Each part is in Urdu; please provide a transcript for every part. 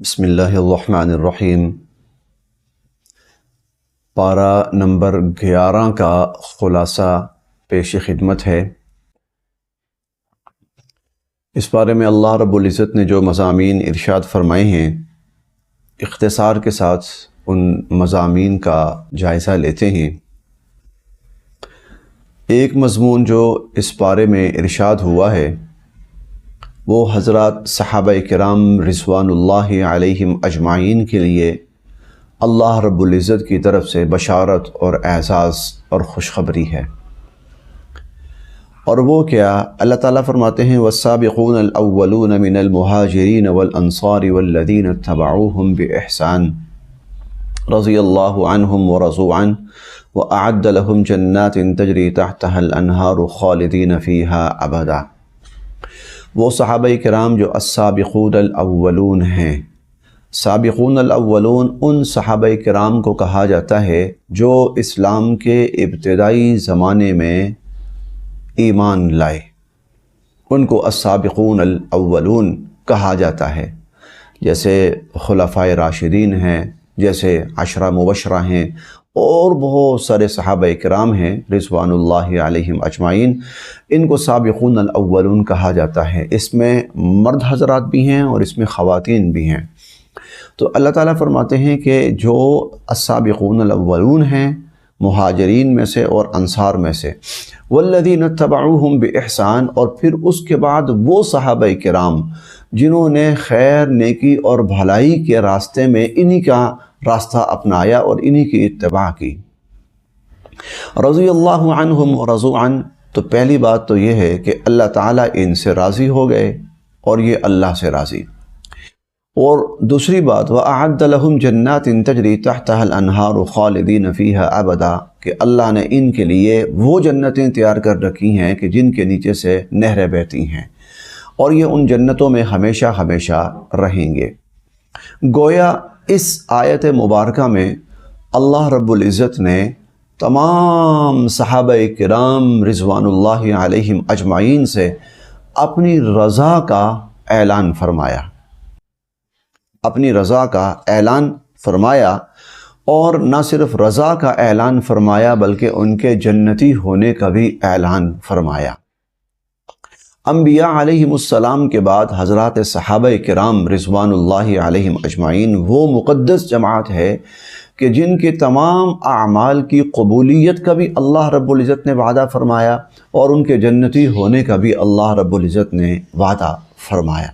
بسم اللہ الرحمن الرحیم۔ پارہ نمبر 11 کا خلاصہ پیش خدمت ہے۔ اس بارے میں اللہ رب العزت نے جو مضامین ارشاد فرمائے ہیں، اختصار کے ساتھ ان مضامین کا جائزہ لیتے ہیں۔ ایک مضمون جو اس بارے میں ارشاد ہوا ہے وہ حضرات صحابہ کرام رضوان اللہ علیہم اجمعین کے لیے اللہ رب العزت کی طرف سے بشارت اور اعزاز اور خوشخبری ہے۔ اور وہ کیا؟ اللہ تعالیٰ فرماتے ہیں والسابقون الاولون من المہاجرین والانصار والذین اتبعوہم باحسان رضی اللہ عنہم ورضوا عنہ واعد لہم جنات تجری تحتها الانہار خالدین فیہا ابدا۔ وہ صحابہ کرام جو السابقون الاولون ہیں۔ سابقون الاولون ان صحابہ کرام کو کہا جاتا ہے جو اسلام کے ابتدائی زمانے میں ایمان لائے، ان کو السابقون الاولون کہا جاتا ہے۔ جیسے خلفائے راشدین ہیں، جیسے عشرہ مبشرہ ہیں، اور بہت سارے صحابہ کرام ہیں رضوان اللہ علیہم اجمعین، ان کو سابقون الاولون کہا جاتا ہے۔ اس میں مرد حضرات بھی ہیں اور اس میں خواتین بھی ہیں۔ تو اللہ تعالیٰ فرماتے ہیں کہ جو السابقون الاولون ہیں مہاجرین میں سے اور انصار میں سے، والذین اتبعوہم باحسان، اور پھر اس کے بعد وہ صحابہ کرام جنہوں نے خیر، نیکی اور بھلائی کے راستے میں انہی کا راستہ اپنایا اور انہی کی اتباع کی۔ رضی اللہ عنہم ورضوا عنہ، تو پہلی بات تو یہ ہے کہ اللہ تعالیٰ ان سے راضی ہو گئے اور یہ اللہ سے راضی۔ اور دوسری بات وَأَعَدَّ لَهُمْ جَنَّاتٍ تَجْرِي تَحْتَهَا الْأَنْهَارُ خَالِدِينَ فِيهَا أَبَدًا، کہ اللہ نے ان کے لیے وہ جنتیں تیار کر رکھی ہیں کہ جن کے نیچے سے نہریں بہتی ہیں، اور یہ ان جنتوں میں ہمیشہ ہمیشہ رہیں گے۔ گویا اس آیت مبارکہ میں اللہ رب العزت نے تمام صحابہ کرام رضوان اللہ علیہم اجمعین سے اپنی رضا کا اعلان فرمایا، اپنی رضا کا اعلان فرمایا، اور نہ صرف رضا کا اعلان فرمایا بلکہ ان کے جنتی ہونے کا بھی اعلان فرمایا۔ انبیاء علیہم السلام کے بعد حضرات صحابہ کرام رضوان اللہ علیہم اجمعین وہ مقدس جماعت ہے کہ جن کے تمام اعمال کی قبولیت کا بھی اللہ رب العزت نے وعدہ فرمایا اور ان کے جنتی ہونے کا بھی اللہ رب العزت نے وعدہ فرمایا،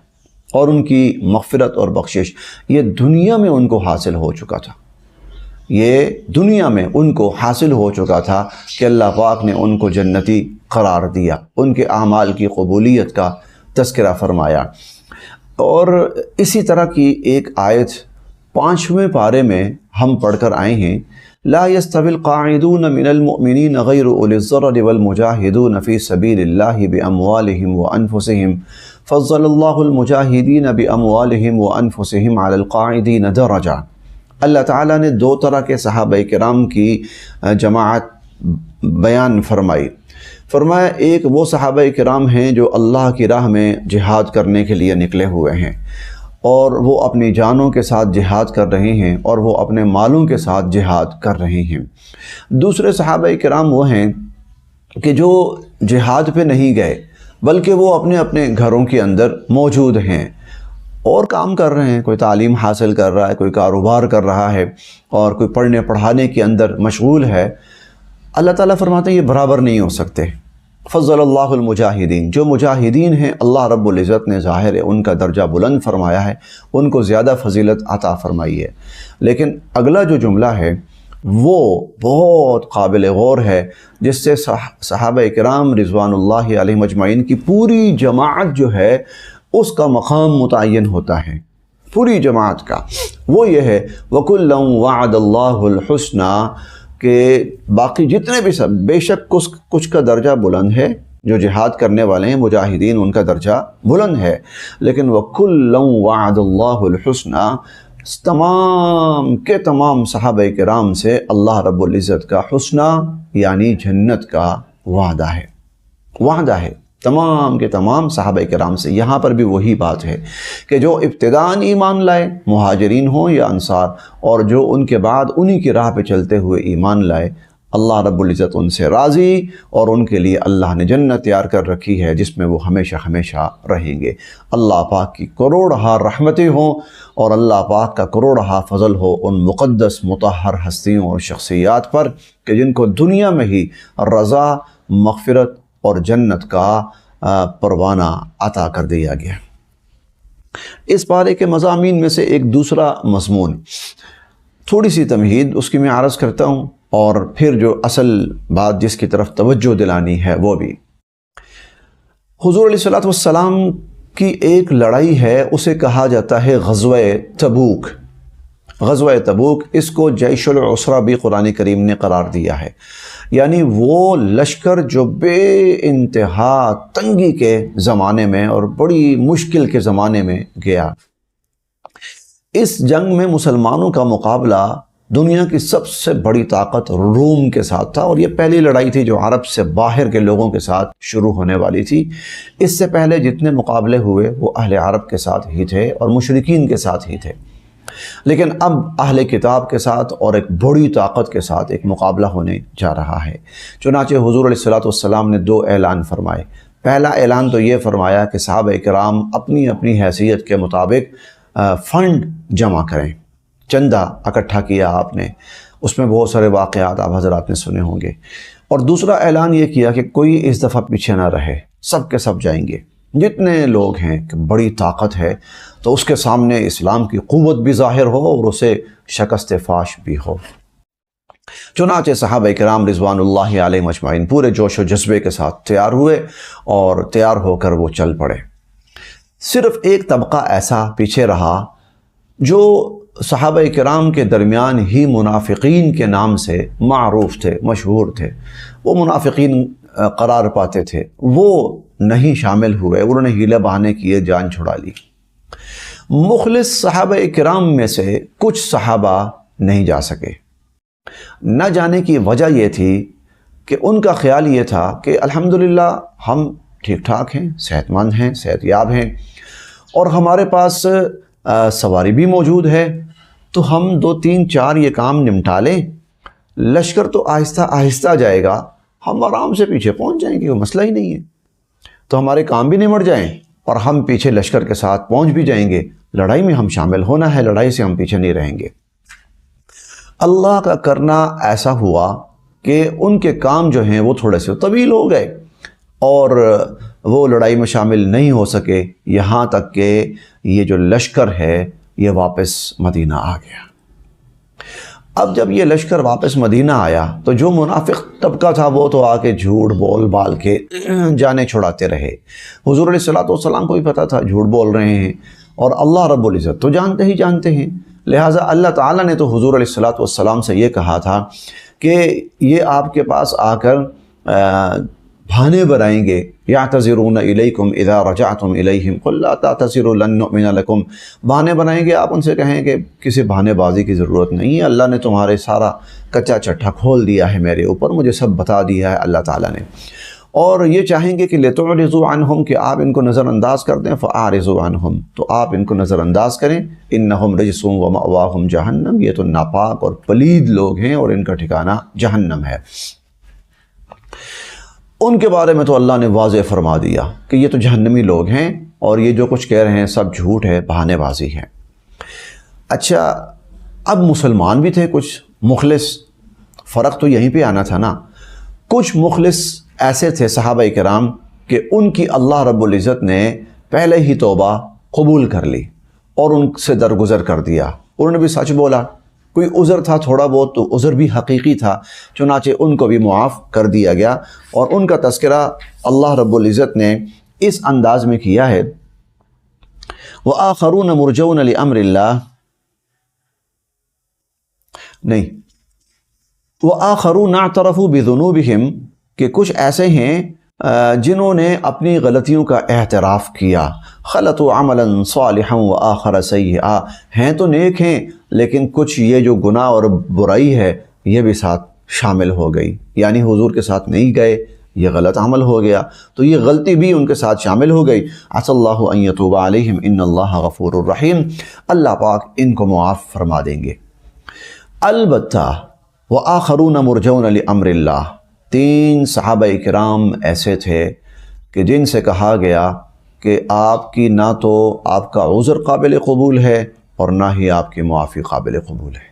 اور ان کی مغفرت اور بخشش یہ دنیا میں ان کو حاصل ہو چکا تھا۔ یہ دنیا میں ان کو حاصل ہو چکا تھا کہ اللہ پاک نے ان کو جنتی قرار دیا، ان کے اعمال کی قبولیت کا تذکرہ فرمایا۔ اور اسی طرح کی ایک آیت 5ویں پارے میں ہم پڑھ کر آئے ہیں، لا يستوي القاعدون من المؤمنین غیر اولی الضرر والمجاہدون فی سبیل اللہ باموالہم وانفسہم فضل اللہ المجاہدین باموالہم وانفسہم علی القاعدین درجہ۔ اللہ تعالیٰ نے دو طرح کے صحابہ کرام کی جماعت بیان فرمائی۔ فرمایا ایک وہ صحابہ کرام ہیں جو اللہ کی راہ میں جہاد کرنے کے لیے نکلے ہوئے ہیں، اور وہ اپنی جانوں کے ساتھ جہاد کر رہے ہیں اور وہ اپنے مالوں کے ساتھ جہاد کر رہے ہیں۔ دوسرے صحابہ کرام وہ ہیں کہ جو جہاد پہ نہیں گئے بلکہ وہ اپنے اپنے گھروں کے اندر موجود ہیں اور کام کر رہے ہیں، کوئی تعلیم حاصل کر رہا ہے، کوئی کاروبار کر رہا ہے، اور کوئی پڑھنے پڑھانے کے اندر مشغول ہے۔ اللہ تعالیٰ فرماتے ہیں یہ برابر نہیں ہو سکتے۔ فضل اللہ المجاہدین، جو مجاہدین ہیں اللہ رب العزت نے ظاہر ہے ان کا درجہ بلند فرمایا ہے، ان کو زیادہ فضیلت عطا فرمائی ہے۔ لیکن اگلا جو جملہ ہے وہ بہت قابل غور ہے، جس سے صحابہ کرام رضوان اللہ علیہم اجمعین کی پوری جماعت جو ہے اس کا مقام متعین ہوتا ہے، پوری جماعت کا۔ وہ یہ ہے وَكُلًّا وَعَدَ اللَّهُ الْحُسْنَى، کہ باقی جتنے بھی سب بے شک کچھ کا درجہ بلند ہے، جو جہاد کرنے والے ہیں مجاہدین ان کا درجہ بلند ہے، لیکن وَكُلًّا وَعَدَ اللَّهُ الْحُسْنَى، تمام کے تمام صحابہ کرام سے اللہ رب العزت کا حسنہ یعنی جنت کا وعدہ ہے، وعدہ ہے۔ تمام کے تمام صحابہ کرام سے۔ یہاں پر بھی وہی بات ہے کہ جو ابتداءً ایمان لائے، مہاجرین ہوں یا انصار، اور جو ان کے بعد انہی کی راہ پہ چلتے ہوئے ایمان لائے، اللہ رب العزت ان سے راضی، اور ان کے لیے اللہ نے جنت تیار کر رکھی ہے جس میں وہ ہمیشہ ہمیشہ رہیں گے۔ اللہ پاک کی کروڑہا رحمتیں ہوں اور اللہ پاک کا کروڑہا فضل ہو ان مقدس مطہر ہستیوں اور شخصیات پر کہ جن کو دنیا میں ہی رضا، مغفرت اور جنت کا پروانہ عطا کر دیا گیا۔ اس پارے کے مضامین میں سے ایک دوسرا مضمون، تھوڑی سی تمہید اس کی میں عرض کرتا ہوں، اور پھر جو اصل بات جس کی طرف توجہ دلانی ہے وہ بھی۔ حضور علیہ الصلوۃ والسلام کی ایک لڑائی ہے، اسے کہا جاتا ہے غزوہ تبوک۔ غزوہ تبوک، اس کو جیش العسرہ بھی قرآن کریم نے قرار دیا ہے، یعنی وہ لشکر جو بے انتہا تنگی کے زمانے میں اور بڑی مشکل کے زمانے میں گیا۔ اس جنگ میں مسلمانوں کا مقابلہ دنیا کی سب سے بڑی طاقت روم کے ساتھ تھا، اور یہ پہلی لڑائی تھی جو عرب سے باہر کے لوگوں کے ساتھ شروع ہونے والی تھی۔ اس سے پہلے جتنے مقابلے ہوئے وہ اہل عرب کے ساتھ ہی تھے اور مشرکین کے ساتھ ہی تھے، لیکن اب اہل کتاب کے ساتھ اور ایک بڑی طاقت کے ساتھ ایک مقابلہ ہونے جا رہا ہے۔ چنانچہ حضور علیہ الصلوۃ والسلام نے 2 اعلان فرمائے۔ پہلا اعلان تو یہ فرمایا کہ صحابہ کرام اپنی اپنی حیثیت کے مطابق فنڈ جمع کریں۔ چندہ اکٹھا کیا آپ نے، اس میں بہت سارے واقعات آپ حضرات نے سنے ہوں گے۔ اور دوسرا اعلان یہ کیا کہ کوئی اس دفعہ پیچھے نہ رہے، سب کے سب جائیں گے، جتنے لوگ ہیں کہ بڑی طاقت ہے تو اس کے سامنے اسلام کی قوت بھی ظاہر ہو اور اسے شکست فاش بھی ہو۔ چنانچہ صحابہ کرام رضوان اللہ علیہم اجمعین پورے جوش و جذبے کے ساتھ تیار ہوئے اور تیار ہو کر وہ چل پڑے۔ صرف ایک طبقہ ایسا پیچھے رہا جو صحابہ کرام کے درمیان ہی منافقین کے نام سے معروف تھے، مشہور تھے، وہ منافقین قرار پاتے تھے، وہ نہیں شامل ہوئے، انہوں نے ہیلے بہانے کیے، جان چھڑا لی۔ مخلص صحابہ کرام میں سے کچھ صحابہ نہیں جا سکے۔ نہ جانے کی وجہ یہ تھی کہ ان کا خیال یہ تھا کہ الحمدللہ ہم ٹھیک ٹھاک ہیں، صحت مند ہیں، صحت یاب ہیں، اور ہمارے پاس سواری بھی موجود ہے، تو ہم 2 3 4 یہ کام نمٹا لیں، لشکر تو آہستہ آہستہ جائے گا، ہم آرام سے پیچھے پہنچ جائیں گے، وہ مسئلہ ہی نہیں ہے، تو ہمارے کام بھی نمٹ جائیں اور ہم پیچھے لشکر کے ساتھ پہنچ بھی جائیں گے، لڑائی میں ہم شامل ہونا ہے، لڑائی سے ہم پیچھے نہیں رہیں گے۔ اللہ کا کرنا ایسا ہوا کہ ان کے کام جو ہیں وہ تھوڑے سے طویل ہو گئے اور وہ لڑائی میں شامل نہیں ہو سکے، یہاں تک کہ یہ جو لشکر ہے یہ واپس مدینہ آ گیا۔ اب جب یہ لشکر واپس مدینہ آیا تو جو منافق طبقہ تھا وہ تو آ کے جھوٹ بول بال کے جانے چھڑاتے رہے۔ حضور علیہ الصلوۃ والسلام کو بھی پتہ تھا جھوٹ بول رہے ہیں، اور اللہ رب العزت تو جانتے ہیں، لہٰذا اللہ تعالیٰ نے تو حضور علیہ الصلوۃ والسلام سے یہ کہا تھا کہ یہ آپ کے پاس آ کر بہانے بنائیں گے، یعتذرون الیکم اذا رجعتم الیہم قل لا تعتذروا لن نؤمن لکم، بہانے بنائیں گے، آپ ان سے کہیں کہ کسی بہانے بازی کی ضرورت نہیں ہے، اللہ نے تمہارے سارا کچا چٹھا کھول دیا ہے میرے اوپر، مجھے سب بتا دیا ہے اللہ تعالیٰ نے، اور یہ چاہیں گے کہ لتعرضوا عنہم، کہ آپ ان کو نظر انداز کر دیں، فاعرضوا عنہم، تو آپ ان کو نظر انداز کریں، انہم رجس ومأواہم جہنم، یہ تو ناپاک اور پلید لوگ ہیں اور ان کا ٹھکانہ جہنم ہے۔ ان کے بارے میں تو اللہ نے واضح فرما دیا کہ یہ تو جہنمی لوگ ہیں اور یہ جو کچھ کہہ رہے ہیں سب جھوٹ ہے، بہانے بازی ہے۔ اچھا، اب مسلمان بھی تھے کچھ مخلص، فرق تو یہیں پہ آنا تھا نا۔ کچھ مخلص ایسے تھے صحابہ کرام کہ ان کی اللہ رب العزت نے پہلے ہی توبہ قبول کر لی اور ان سے درگزر کر دیا، انہوں نے بھی سچ بولا، کوئی عذر تھا تھوڑا بہت تو عذر بھی حقیقی تھا، چنانچہ ان کو بھی معاف کر دیا گیا، اور ان کا تذکرہ اللہ رب العزت نے اس انداز میں کیا ہے، وَآخَرُونَ مُرْجَوْنَ لِأَمْرِ اللَّهِ، نہیں، وَآخَرُونَ اعْتَرَفُوا بِذُنُوبِهِمْ، کہ کچھ ایسے ہیں جنہوں نے اپنی غلطیوں کا اعتراف کیا، خلطوا عملا صالحا وآخر سیئا، ہیں تو نیک ہیں لیکن کچھ یہ جو گناہ اور برائی ہے یہ بھی ساتھ شامل ہو گئی، یعنی حضور کے ساتھ نہیں گئے، یہ غلط عمل ہو گیا، تو یہ غلطی بھی ان کے ساتھ شامل ہو گئی۔ عسى اللہ ان یتوب علیہم ان اللہ غفور الرحیم، اللہ پاک ان کو معاف فرما دیں گے۔ البتہ وآخرون مرجون لامر اللہ، 3 صحابہ کرام ایسے تھے کہ جن سے کہا گیا کہ آپ کی نہ تو آپ کا عذر قابل قبول ہے اور نہ ہی آپ کی معافی قابل قبول ہے،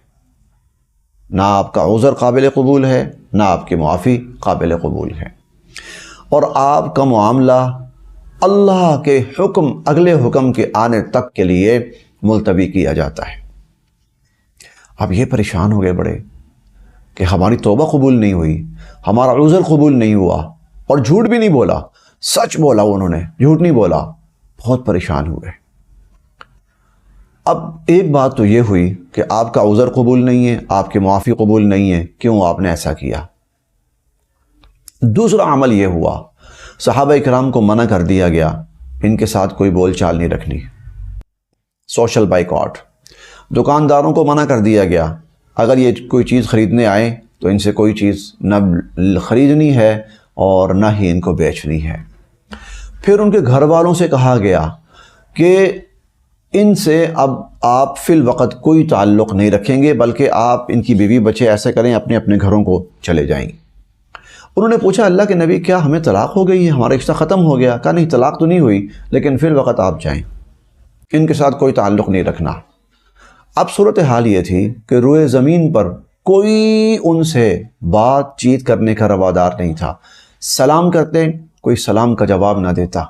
نہ آپ کا عذر قابل قبول ہے نہ آپ کی معافی قابل قبول ہے، اور آپ کا معاملہ اللہ کے حکم، اگلے حکم کے آنے تک کے لیے ملتوی کیا جاتا ہے۔ اب یہ پریشان ہو گئے بڑے کہ ہماری توبہ قبول نہیں ہوئی، ہمارا عذر قبول نہیں ہوا، اور جھوٹ بھی نہیں بولا، سچ بولا انہوں نے، جھوٹ نہیں بولا۔ بہت پریشان ہوئے۔ اب ایک بات تو یہ ہوئی کہ آپ کا عذر قبول نہیں ہے، آپ کی معافی قبول نہیں ہے، کیوں آپ نے ایسا کیا؟ دوسرا عمل یہ ہوا، صحابہ کرام کو منع کر دیا گیا ان کے ساتھ کوئی بول چال نہیں رکھنی، سوشل بائیکاٹ۔ دکانداروں کو منع کر دیا گیا، اگر یہ کوئی چیز خریدنے آئے تو ان سے کوئی چیز نہ خریدنی ہے اور نہ ہی ان کو بیچنی ہے۔ پھر ان کے گھر والوں سے کہا گیا کہ ان سے اب آپ فی الوقت کوئی تعلق نہیں رکھیں گے، بلکہ آپ ان کی بیوی بچے ایسے کریں اپنے اپنے گھروں کو چلے جائیں۔ انہوں نے پوچھا اللہ کے نبی کیا ہمیں طلاق ہو گئی ہے، ہمارا رشتہ ختم ہو گیا؟ کہا نہیں، طلاق تو نہیں ہوئی، لیکن فی الوقت آپ جائیں، ان کے ساتھ کوئی تعلق نہیں رکھنا۔ اب صورتحال یہ تھی کہ روئے زمین پر کوئی ان سے بات چیت کرنے کا روادار نہیں تھا۔ سلام کرتے، کوئی سلام کا جواب نہ دیتا،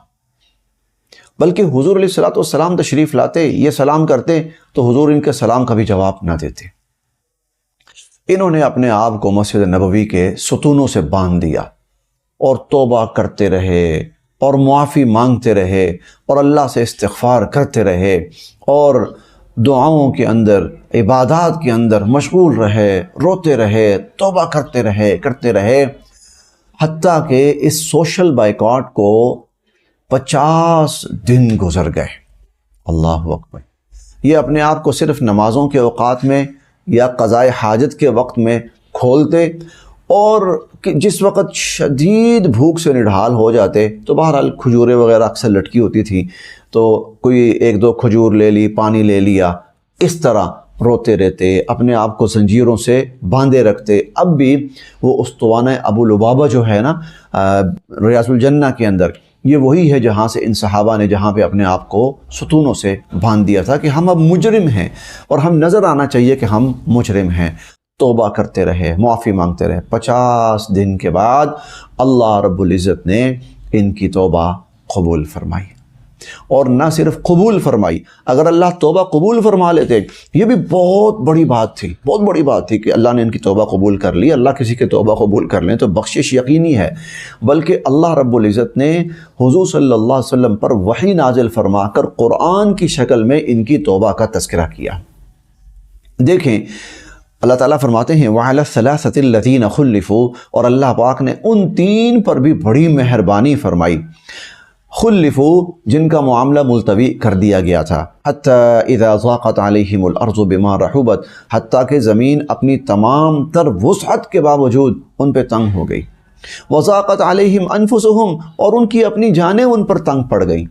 بلکہ حضور علیہ الصلوۃ والسلام تشریف لاتے، یہ سلام کرتے تو حضور ان کے سلام کا بھی جواب نہ دیتے۔ انہوں نے اپنے آپ کو مسجد نبوی کے ستونوں سے باندھ دیا اور توبہ کرتے رہے اور معافی مانگتے رہے اور اللہ سے استغفار کرتے رہے اور دعاؤں کے اندر، عبادات کے اندر مشغول رہے، روتے رہے، توبہ کرتے رہے، حتیٰ کہ اس سوشل بائیکاٹ کو 50 دن گزر گئے۔ اللہ اکبر۔ یہ اپنے آپ کو صرف نمازوں کے اوقات میں یا قضاء حاجت کے وقت میں کھولتے، اور جس وقت شدید بھوک سے نڈھال ہو جاتے تو بہرحال کھجوریں وغیرہ اکثر لٹکی ہوتی تھی، تو کوئی 1-2 کھجور لے لی، پانی لے لیا، اس طرح روتے رہتے، اپنے آپ کو زنجیروں سے باندھے رکھتے۔ اب بھی وہ استوانہ ابو لبابہ جو ہے نا ریاض الجنہ کے اندر، یہ وہی ہے جہاں سے ان صحابہ نے جہاں پہ اپنے آپ کو ستونوں سے باندھ دیا تھا کہ ہم اب مجرم ہیں اور ہم نظر آنا چاہیے کہ ہم مجرم ہیں۔ توبہ کرتے رہے، معافی مانگتے رہے۔ 50 دن کے بعد اللہ رب العزت نے ان کی توبہ قبول فرمائی، اور نہ صرف قبول فرمائی، اگر اللہ توبہ قبول فرما لیتے، یہ بھی بہت بڑی بات تھی، بہت بڑی بات تھی کہ اللہ نے ان کی توبہ قبول کر لی۔ اللہ کسی کے توبہ قبول کر لیں تو بخشش یقینی ہے، بلکہ اللہ رب العزت نے حضور صلی اللہ علیہ وسلم پر وحی نازل فرما کر قرآن کی شکل میں ان کی توبہ کا تذکرہ کیا۔ دیکھیں اللہ تعالیٰ فرماتے ہیں وَعَلَى الثَّلَاثَةِ الَّذِينَ خُلِّفُوا، اور اللہ پاک نے ان 3 پر بھی بڑی مہربانی فرمائی، خلفوا جن کا معاملہ ملتوی کر دیا گیا تھا، حَتَّى إِذَا ضَاقَتْ عَلَيْهِمُ الْأَرْضُ بِمَا رَحُبَتْ، حتیٰ کہ زمین اپنی تمام تر وسعت کے باوجود ان پہ تنگ ہو گئی، وَضَاقَتْ عَلَيْهِمْ أَنفُسُهُمْ، اور ان کی اپنی جانیں ان پر تنگ پڑ گئیں،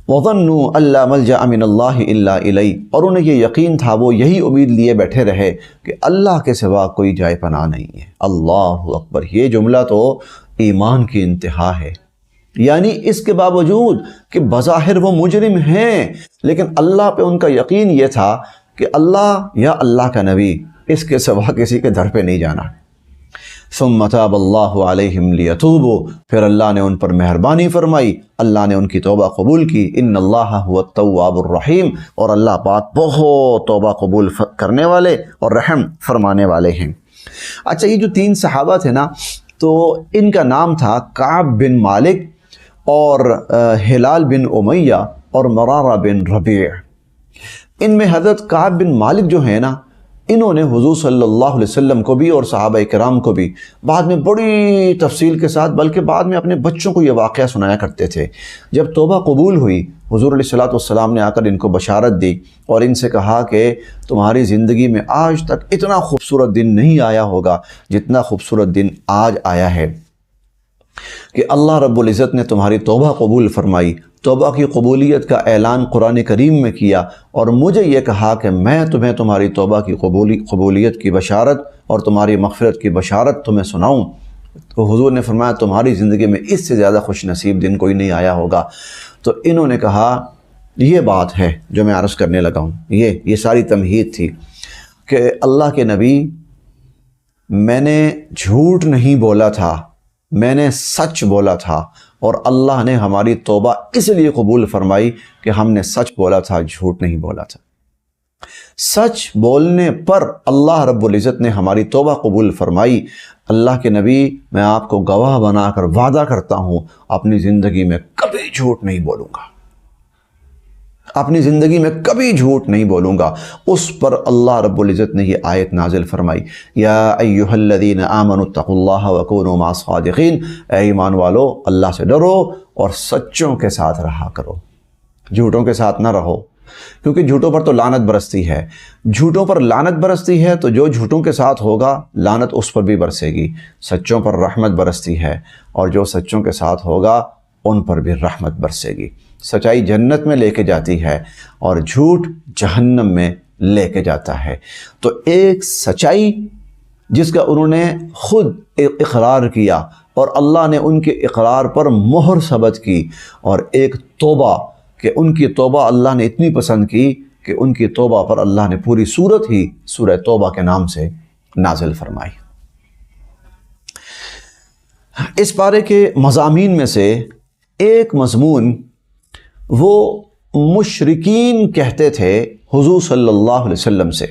وَظَنُّوا أَن لَّا مَلْجَأَ مِنَ اللَّهِ إِلَّا إِلَيْهِ، اور انہیں یہ یقین تھا، وہ یہی امید لیے بیٹھے رہے کہ اللہ کے سوا کوئی جائے پناہ نہیں ہے۔ اللہ اکبر، یہ جملہ تو ایمان کی انتہا ہے، یعنی اس کے باوجود کہ بظاہر وہ مجرم ہیں، لیکن اللہ پہ ان کا یقین یہ تھا کہ اللہ یا اللہ کا نبی، اس کے سوا کسی کے در پہ نہیں جانا۔ ثم تاب اللہ علیہم لیتوبوا، پھر اللہ نے ان پر مہربانی فرمائی، اللہ نے ان کی توبہ قبول کی۔ ان اللہ هو التواب الرحیم، اور اللہ پاک بہت توبہ قبول کرنے والے اور رحم فرمانے والے ہیں۔ اچھا، یہ جو 3 صحابہ تھے نا، تو ان کا نام تھا کعب بن مالک اور ہلال بن امیہ اور مرارہ بن ربیع۔ ان میں حضرت کعب بن مالک جو ہیں نا، انہوں نے حضور صلی اللہ علیہ وسلم کو بھی اور صحابہ کرام کو بھی بعد میں بڑی تفصیل کے ساتھ، بلکہ بعد میں اپنے بچوں کو یہ واقعہ سنایا کرتے تھے۔ جب توبہ قبول ہوئی، حضور علیہ الصلوۃ والسلام نے آ کر ان کو بشارت دی اور ان سے کہا کہ تمہاری زندگی میں آج تک اتنا خوبصورت دن نہیں آیا ہوگا جتنا خوبصورت دن آج آیا ہے۔ کہ اللہ رب العزت نے تمہاری توبہ قبول فرمائی، توبہ کی قبولیت کا اعلان قرآن کریم میں کیا، اور مجھے یہ کہا کہ میں تمہیں تمہاری توبہ کی قبولیت کی بشارت اور تمہاری مغفرت کی بشارت تمہیں سناؤں، تو حضور نے فرمایا تمہاری زندگی میں اس سے زیادہ خوش نصیب دن کوئی نہیں آیا ہوگا۔ تو انہوں نے کہا یہ بات ہے جو میں عرض کرنے لگا ہوں، یہ ساری تمہید تھی کہ اللہ کے نبی، میں نے جھوٹ نہیں بولا تھا، میں نے سچ بولا تھا، اور اللہ نے ہماری توبہ اس لیے قبول فرمائی کہ ہم نے سچ بولا تھا، جھوٹ نہیں بولا تھا۔ سچ بولنے پر اللہ رب العزت نے ہماری توبہ قبول فرمائی۔ اللہ کے نبی، میں آپ کو گواہ بنا کر وعدہ کرتا ہوں اپنی زندگی میں کبھی جھوٹ نہیں بولوں گا، اپنی زندگی میں کبھی جھوٹ نہیں بولوں گا۔ اس پر اللہ رب العزت نے یہ آیت نازل فرمائی، یا ایھا الذین آمنوا اتقوا اللہ وکونوا مع الصادقین، اے ایمان والو اللہ سے ڈرو اور سچوں کے ساتھ رہا کرو، جھوٹوں کے ساتھ نہ رہو، کیونکہ جھوٹوں پر تو لعنت برستی ہے، جھوٹوں پر لعنت برستی ہے تو جو جھوٹوں کے ساتھ ہوگا لعنت اس پر بھی برسے گی۔ سچوں پر رحمت برستی ہے اور جو سچوں کے ساتھ ہوگا ان پر بھی رحمت برسے گی۔ سچائی جنت میں لے کے جاتی ہے اور جھوٹ جہنم میں لے کے جاتا ہے۔ تو ایک سچائی جس کا انہوں نے خود اقرار کیا اور اللہ نے ان کے اقرار پر مہر ثبت کی، اور ایک توبہ کہ ان کی توبہ اللہ نے اتنی پسند کی کہ ان کی توبہ پر اللہ نے پوری سورت ہی سورہ توبہ کے نام سے نازل فرمائی۔ اس پارے کے مضامین میں سے ایک مضمون وہ مشرکین کہتے تھے حضور صلی اللہ علیہ وسلم سے،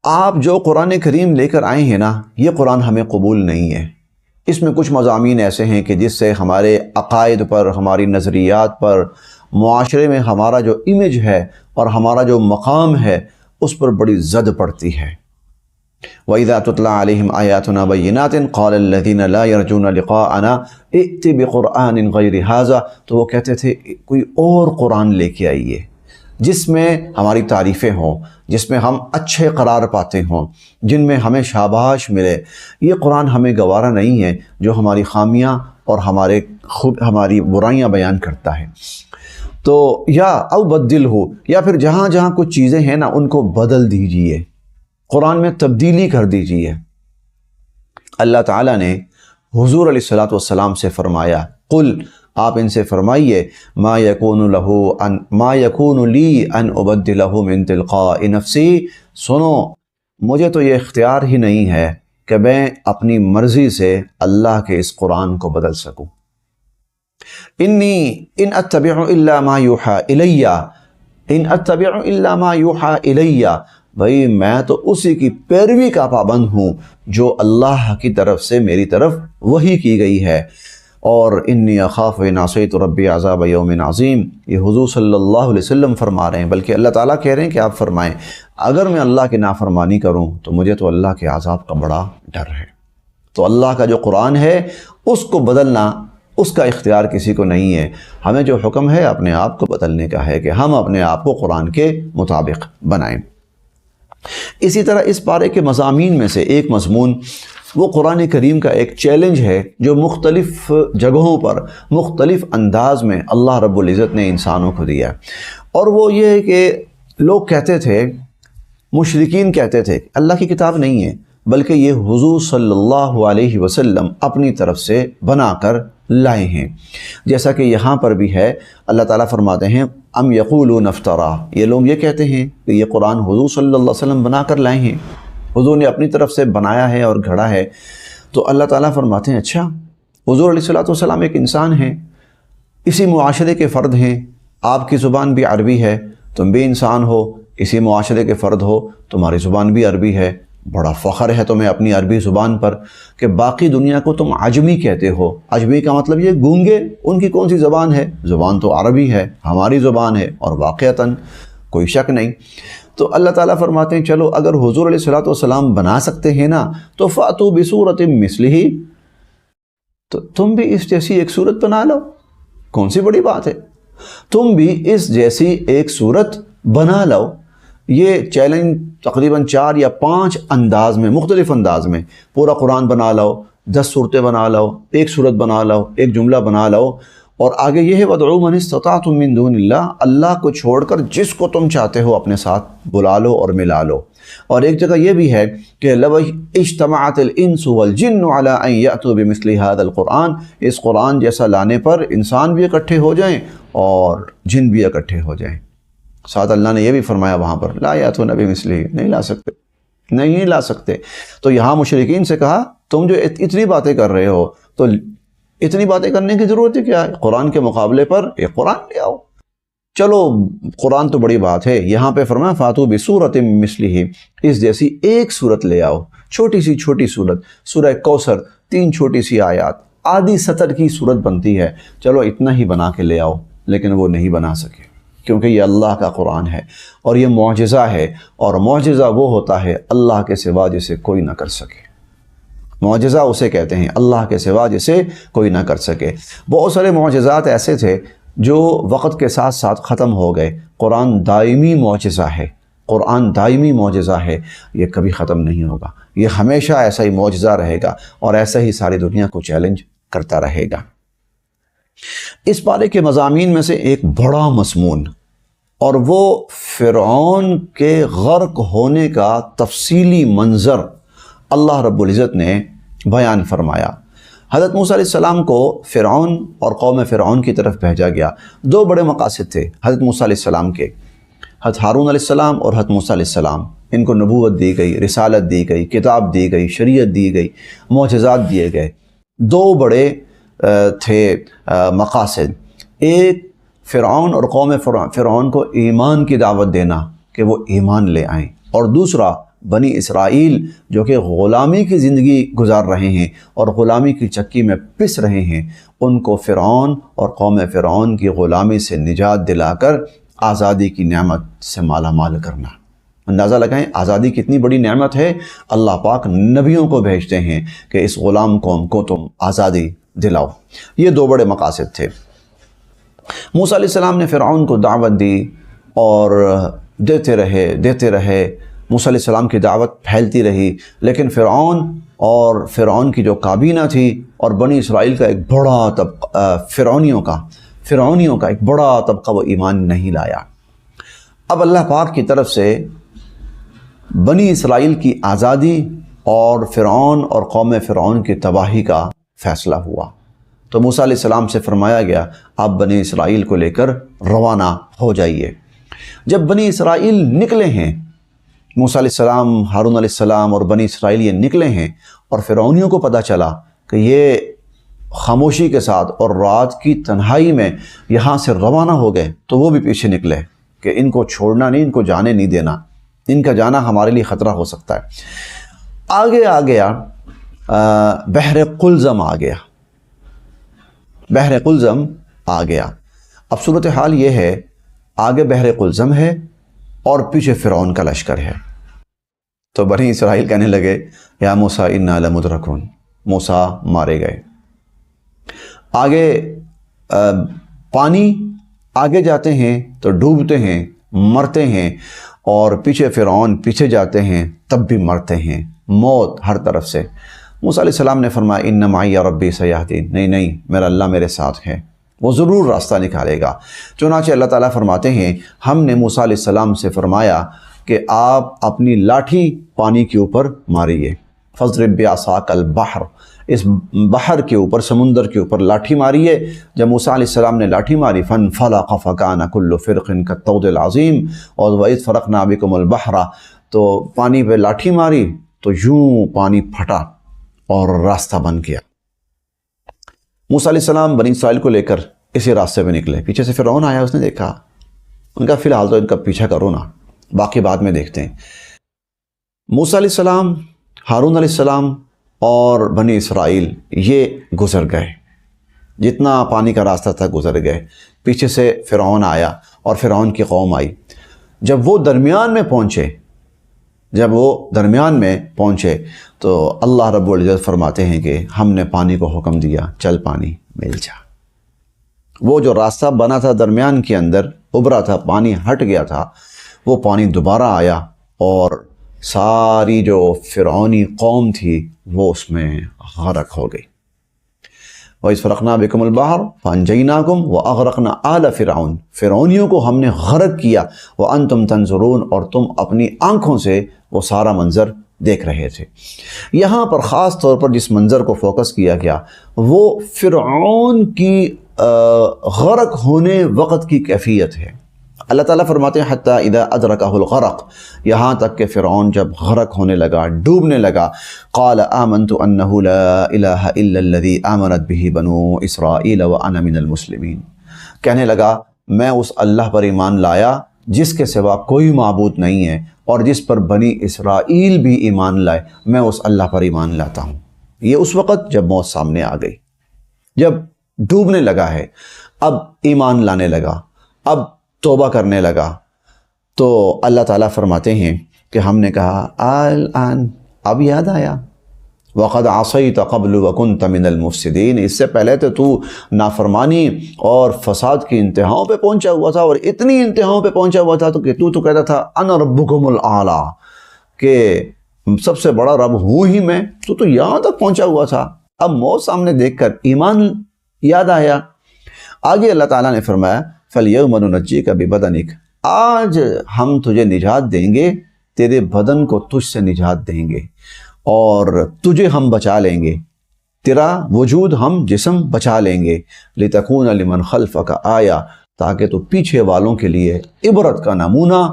آپ جو قرآن کریم لے کر آئے ہیں نا، یہ قرآن ہمیں قبول نہیں ہے، اس میں کچھ مضامین ایسے ہیں کہ جس سے ہمارے عقائد پر، ہماری نظریات پر، معاشرے میں ہمارا جو امیج ہے اور ہمارا جو مقام ہے اس پر بڑی زد پڑتی ہے۔ وَإِذَا تُتْلَى عَلَيْهِمْ آيَاتُنَا بَيِّنَاتٍ قَالَ الَّذِينَ لَا يَرْجُونَ لِقَاءَنَا ائْتِ بِقُرْآنٍ غَيْرِ هَذَا، تو وہ کہتے تھے کوئی اور قرآن لے کے آئیے جس میں ہماری تعریفیں ہوں، جس میں ہم اچھے قرار پاتے ہوں، جن میں ہمیں شاباش ملے۔ یہ قرآن ہمیں گوارا نہیں ہے جو ہماری خامیاں اور ہماری برائیاں بیان کرتا ہے۔ تو یا او بدل ہو، یا پھر جہاں جہاں کچھ چیزیں ہیں نا ان کو بدل دیجئے، قرآن میں تبدیلی کر دیجئے۔ اللہ تعالیٰ نے حضور علیہ السلام سے فرمایا، قل، آپ ان سے فرمائیے، ما یکون لی ان ابدلہ من تلقاء نفسی، سنو مجھے تو یہ اختیار ہی نہیں ہے کہ میں اپنی مرضی سے اللہ کے اس قرآن کو بدل سکوں۔ ان اتبع الا ما یوحى الی، ان اتبع الا ما یوحى الی، بھئی میں تو اسی کی پیروی کا پابند ہوں جو اللہ کی طرف سے میری طرف وحی کی گئی ہے۔ اور انی اخاف ان عصیت ربی عذاب یوم عظیم، یہ حضور صلی اللہ علیہ وسلم فرما رہے ہیں، بلکہ اللہ تعالیٰ کہہ رہے ہیں کہ آپ فرمائیں اگر میں اللہ کی نافرمانی کروں تو مجھے تو اللہ کے عذاب کا بڑا ڈر ہے۔ تو اللہ کا جو قرآن ہے اس کو بدلنا، اس کا اختیار کسی کو نہیں ہے، ہمیں جو حکم ہے اپنے آپ کو بدلنے کا ہے کہ ہم اپنے آپ کو قرآن کے مطابق بنائیں۔ اسی طرح اس پارے کے مضامین میں سے ایک مضمون وہ قرآن کریم کا ایک چیلنج ہے جو مختلف جگہوں پر مختلف انداز میں اللہ رب العزت نے انسانوں کو دیا، اور وہ یہ ہے کہ لوگ کہتے تھے، مشرکین کہتے تھے اللہ کی کتاب نہیں ہے بلکہ یہ حضور صلی اللہ علیہ وسلم اپنی طرف سے بنا کر لائے ہیں، جیسا کہ یہاں پر بھی ہے۔ اللہ تعالیٰ فرماتے ہیں ام یقولون افترا، یہ لوگ یہ کہتے ہیں کہ یہ قرآن حضور صلی اللہ علیہ وسلم بنا کر لائے ہیں، حضور نے اپنی طرف سے بنایا ہے اور گھڑا ہے۔ تو اللہ تعالیٰ فرماتے ہیں اچھا، حضور علیہ السلام ایک انسان ہیں، اسی معاشرے کے فرد ہیں، آپ کی زبان بھی عربی ہے، تم بھی انسان ہو، اسی معاشرے کے فرد ہو، تمہاری زبان بھی عربی ہے، بڑا فخر ہے تمہیں اپنی عربی زبان پر کہ باقی دنیا کو تم عجمی کہتے ہو۔ عجمی کا مطلب یہ گونگے، ان کی کون سی زبان ہے، زبان تو عربی ہے، ہماری زبان ہے، اور واقعتاً کوئی شک نہیں۔ تو اللہ تعالیٰ فرماتے ہیں چلو اگر حضور علیہ السلام بنا سکتے ہیں نا تو فَأْتُوا بِصُورَةٍ مِثْلِهِ، تو تم بھی اس جیسی ایک صورت بنا لو، کون سی بڑی بات ہے، تم بھی اس جیسی ایک صورت بنا لو۔ یہ چیلنج تقریباً 4 یا 5 انداز میں، مختلف انداز میں، پورا قرآن بنا لو، 10 صورتیں بنا لو، ایک صورت بنا لو، ایک جملہ بنا لو، اور آگے یہ ہے وَادْعُوا مَنِ اسْتَطَعْتُم مِّن دُونِ اللَّهِ، اللہ کو چھوڑ کر جس کو تم چاہتے ہو اپنے ساتھ بلا لو اور ملا لو۔ اور ایک جگہ یہ بھی ہے کہ لَوْ اجْتَمَعَتِ الْإِنسُ وَالْجِنُّ عَلَىٰ أَن يَأْتُوا بِمِثْلِ هَٰذَا الْقُرْآنِ، اس قرآن جیسا لانے پر انسان بھی اکٹھے ہو جائیں اور جن بھی اکٹھے ہو جائیں۔ ساتھ اللہ نے یہ بھی فرمایا وہاں پر لا یاتون بمثلہ، نہیں لا سکتے، نہیں لا سکتے۔ تو یہاں مشرکین سے کہا تم جو اتنی باتیں کر رہے ہو تو اتنی باتیں کرنے کی ضرورت ہے کیا ہے؟ قرآن کے مقابلے پر ایک قرآن لے آؤ۔ چلو قرآن تو بڑی بات ہے، یہاں پہ فرمایا فاتو بسورۃ من مثلہ، اس جیسی ایک سورت لے آؤ، چھوٹی سی چھوٹی سورت، سورہ کوثر، 3 چھوٹی سی آیات، آدھی سطر کی سورت بنتی ہے، چلو اتنا ہی بنا کے لے آؤ، لیکن وہ نہیں بنا سکے کیونکہ یہ اللہ کا قرآن ہے اور یہ معجزہ ہے، اور معجزہ وہ ہوتا ہے اللہ کے سوا جسے کوئی نہ کر سکے۔ معجزہ اسے کہتے ہیں اللہ کے سوا جسے کوئی نہ کر سکے۔ بہت سارے معجزات ایسے تھے جو وقت کے ساتھ ساتھ ختم ہو گئے۔ قرآن دائمی معجزہ ہے، قرآن دائمی معجزہ ہے، یہ کبھی ختم نہیں ہوگا، یہ ہمیشہ ایسا ہی معجزہ رہے گا اور ایسا ہی ساری دنیا کو چیلنج کرتا رہے گا۔ اس پارے کے مضامین میں سے ایک بڑا مضمون، اور وہ فرعون کے غرق ہونے کا تفصیلی منظر اللہ رب العزت نے بیان فرمایا۔ حضرت موسیٰ علیہ السلام کو فرعون اور قوم فرعون کی طرف بھیجا گیا۔ 2 بڑے مقاصد تھے حضرت موسیٰ علیہ السلام کے، حضرت ہارون علیہ السلام اور حضرت موسیٰ علیہ السلام، ان کو نبوت دی گئی، رسالت دی گئی، کتاب دی گئی، شریعت دی گئی، معجزات دیے گئے۔ 2 بڑے تھے مقاصد، ایک فرعون اور قوم فرعون کو ایمان کی دعوت دینا کہ وہ ایمان لے آئیں، اور دوسرا بنی اسرائیل جو کہ غلامی کی زندگی گزار رہے ہیں اور غلامی کی چکی میں پس رہے ہیں، ان کو فرعون اور قوم فرعون کی غلامی سے نجات دلا کر آزادی کی نعمت سے مالا مال کرنا۔ اندازہ لگائیں آزادی کتنی بڑی نعمت ہے، اللہ پاک نبیوں کو بھیجتے ہیں کہ اس غلام قوم کو تم آزادی دلاؤ۔ یہ 2 بڑے مقاصد تھے۔ موسیٰ علیہ السلام نے فرعون کو دعوت دی اور دیتے رہے، موسیٰ علیہ السلام کی دعوت پھیلتی رہی، لیکن فرعون کی جو کابینہ تھی اور بنی اسرائیل کا ایک بڑا طبقہ، فرعونیوں کا ایک بڑا طبقہ وہ ایمان نہیں لایا۔ اب اللہ پاک کی طرف سے بنی اسرائیل کی آزادی اور فرعون اور قوم فرعون کی تباہی کا فیصلہ ہوا، تو موسیٰ علیہ السلام سے فرمایا گیا آپ بنی اسرائیل کو لے کر روانہ ہو جائیے۔ جب بنی اسرائیل نکلے ہیں، موسیٰ علیہ السلام، ہارون علیہ السلام اور بنی اسرائیل یہ نکلے ہیں، اور فرعونیوں کو پتہ چلا کہ یہ خاموشی کے ساتھ اور رات کی تنہائی میں یہاں سے روانہ ہو گئے، تو وہ بھی پیچھے نکلے کہ ان کو چھوڑنا نہیں، ان کو جانے نہیں دینا، ان کا جانا ہمارے لیے خطرہ ہو سکتا ہے۔ آگے آ گیا بحر قلزم آ گیا، بحر قلزم آ گیا۔ اب صورتحال یہ ہے آگے بحر قلزم ہے اور پیچھے فرعون کا لشکر ہے، تو بنی اسرائیل کہنے لگے یا موسیٰ انا لمدرکون، موسیٰ مارے گئے۔ آگے پانی، آگے جاتے ہیں تو ڈوبتے ہیں، مرتے ہیں، اور پیچھے فرعون پیچھے جاتے ہیں تب بھی مرتے ہیں، موت ہر طرف سے۔ موسیٰ علیہ السلام نے فرمایا ان معی ربی سیہدین، نہیں میرا اللہ میرے ساتھ ہے، وہ ضرور راستہ نکالے گا۔ چنانچہ اللہ تعالیٰ فرماتے ہیں ہم نے موسیٰ علیہ السلام سے فرمایا کہ آپ اپنی لاٹھی پانی کے اوپر ماریے، فاضرب بعصاک البحر، اس بحر کے اوپر، سمندر کے اوپر لاٹھی ماریے۔ جب موسیٰ علیہ السلام نے لاٹھی ماری فانفلق فکان کل فرق کالطود العظیم، اور وَإِذْ فَرَقْنَا بِكُمُ الْبَحْرَ، تو پانی پہ لاٹھی ماری تو یوں پانی پھٹا اور راستہ بن گیا۔ موسیٰ علیہ السلام بنی اسرائیل کو لے کر اسی راستے پہ نکلے، پیچھے سے فرعون آیا، اس نے دیکھا، ان کا فی الحال تو ان کا پیچھا کرو نا، باقی بعد میں دیکھتے ہیں۔ موسیٰ علیہ السلام، ہارون علیہ السلام اور بنی اسرائیل یہ گزر گئے، جتنا پانی کا راستہ تھا گزر گئے۔ پیچھے سے فرعون آیا اور فرعون کی قوم آئی۔ جب وہ درمیان میں پہنچے تو اللہ رب العزت فرماتے ہیں کہ ہم نے پانی کو حکم دیا چل پانی مل جا۔ وہ جو راستہ بنا تھا درمیان کے اندر ابھرا تھا، پانی ہٹ گیا تھا، وہ پانی دوبارہ آیا اور ساری جو فرعونی قوم تھی وہ اس میں غرق ہو گئی۔ وَإِذْ فَرَقْنَا بِكُمُ الْبَحْرَ فَأَنْجَيْنَاكُمْ وَأَغْرَقْنَا آلَ فِرْعَوْنَ، فرعونیوں کو ہم نے غرق کیا، وَأَنْتُمْ تَنْظُرُونَ، اور تم اپنی آنکھوں سے وہ سارا منظر دیکھ رہے تھے۔ یہاں پر خاص طور پر جس منظر کو فوکس کیا گیا وہ فرعون کی غرق ہونے وقت کی کیفیت ہے۔ اللہ تعالیٰ فرماتے ہیں حتیٰ اذا ادرکہ الغرق، یہاں تک کہ فرعون جب غرق ہونے لگا، ڈوبنے لگا، قال آمنت انہ لا الہ الا الذی آمنت بہ بنو اسرائیل وانا من المسلمین، کہنے لگا میں اس اللہ پر ایمان لایا جس کے سوا کوئی معبود نہیں ہے اور جس پر بنی اسرائیل بھی ایمان لائے، میں اس اللہ پر ایمان لاتا ہوں۔ یہ اس وقت جب موت سامنے آ گئی، جب ڈوبنے لگا ہے، اب ایمان لانے لگا، اب توبہ کرنے لگا، تو اللہ تعالیٰ فرماتے ہیں کہ ہم نے کہا الآن، اب یاد آیا، وَقَدْ عَصَيْتَ قَبْلُ وَكُنْتَ مِنَ الْمُفْسِدِينَ، اس سے پہلے تو نافرمانی اور فساد کی انتہاؤں پہ پہنچا ہوا تھا، اور اتنی انتہاؤں پہ پہنچا ہوا تھا کہ تو کہتا تھا انا ربکم الاعلیٰ، کہ سب سے بڑا رب ہوں ہی میں، تو یہاں تک پہنچا ہوا تھا، اب موت سامنے دیکھ کر ایمان یاد آیا۔ آگے اللہ تعالیٰ نے فرمایا فَالْيَوْمَ نُنَجِّيكَ بِبَدَنِكَ، آج ہم تجھے نجات دیں گے، تیرے بدن کو تجھ سے نجات دیں گے، اور تجھے ہم بچا لیں گے، تیرا وجود ہم جسم بچا لیں گے، لِتَكُونَ لِمَنْ خَلْفَكَ آیَةً، تاکہ تو پیچھے والوں کے لیے عبرت کا نمونہ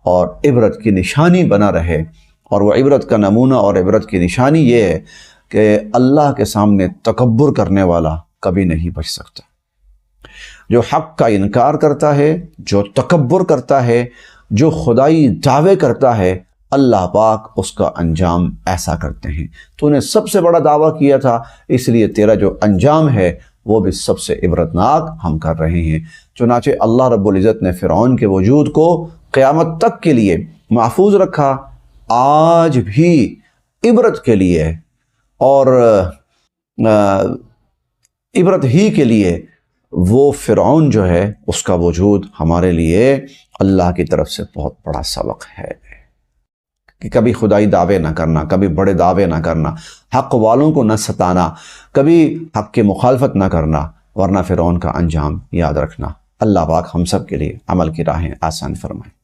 اور عبرت کی نشانی بنا رہے۔ اور وہ عبرت کا نمونہ اور عبرت کی نشانی یہ ہے کہ اللہ کے سامنے تکبر کرنے والا کبھی نہیں بچ سکتا۔ جو حق کا انکار کرتا ہے، جو تکبر کرتا ہے، جو خدائی دعوے کرتا ہے، اللہ پاک اس کا انجام ایسا کرتے ہیں۔ تو نے سب سے بڑا دعویٰ کیا تھا، اس لیے تیرا جو انجام ہے وہ بھی سب سے عبرتناک ہم کر رہے ہیں۔ چنانچہ اللہ رب العزت نے فرعون کے وجود کو قیامت تک کے لیے محفوظ رکھا، آج بھی عبرت کے لیے اور عبرت ہی کے لیے وہ فرعون جو ہے اس کا وجود ہمارے لیے اللہ کی طرف سے بہت بڑا سبق ہے کہ کبھی خدائی دعوے نہ کرنا، کبھی بڑے دعوے نہ کرنا، حق والوں کو نہ ستانا، کبھی حق کی مخالفت نہ کرنا، ورنہ فرعون کا انجام یاد رکھنا۔ اللہ پاک ہم سب کے لیے عمل کی راہیں آسان فرمائے۔